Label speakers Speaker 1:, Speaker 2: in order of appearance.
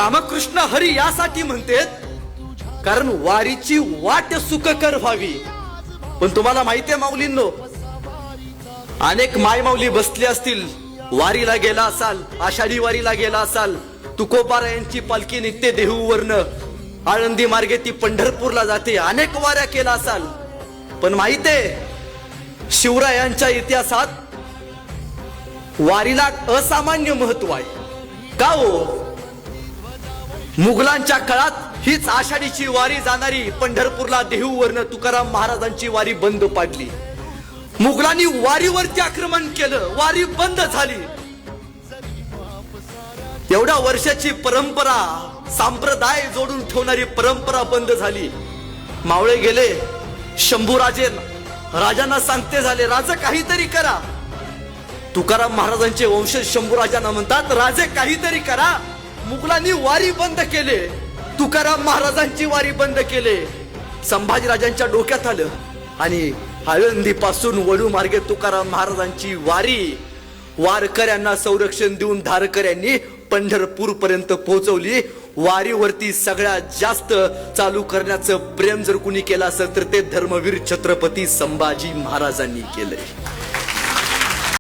Speaker 1: रामकृष्ण हरी यासाठी म्हणतेत कारण वारीची वाट सुखकर व्हावी. पण तुम्हाला माहितीये माऊलींनो, अनेक माय माऊली बसली असतील, वारीला गेला असाल, आषाढी वारीला गेला असाल, तुकोबारायांची पालखी निघते देहूवरनं, आळंदी मार्गे ती पंढरपूरला जाते, अनेक वाऱ्या केला असाल. पण माहितीये शिवरायांच्या इतिहासात वारीला असामान्य महत्व आहे. का हो? मुघलांच्या काळात हीच आषाढीची वारी जाणारी पंढरपूरला देहूवरनं तुकाराम महाराजांची वारी बंद पाडली. मुघलांनी वारीवरती आक्रमण केलं, वारी बंद झाली. एवढ्या वर्षाची परंपरा, संप्रदाय जोडून ठेवणारी परंपरा बंद झाली. मावळे गेले, शंभूराजे राजांना सांगते झाले, राजा काहीतरी करा. तुकाराम महाराजांचे वंशज शंभूराजांना म्हणतात, राजे काहीतरी करा. मुघलांनी वारी बंद केले, तुकाराम महाराजांची वारी बंद केले. संभाजीराजांच्या डोक्यात आलं आणि आळंदी पासून वळू मार्गे तुकाराम महाराजांची वारी वारकऱ्यांना संरक्षण देऊन धारकऱ्यांनी पंढरपूर पर्यंत पोहोचवली. वारीवरती सगळ्यात जास्त चालू करण्याचं प्रेम जर कुणी केलं असेल तर ते धर्मवीर छत्रपती संभाजी महाराजांनी केलंय.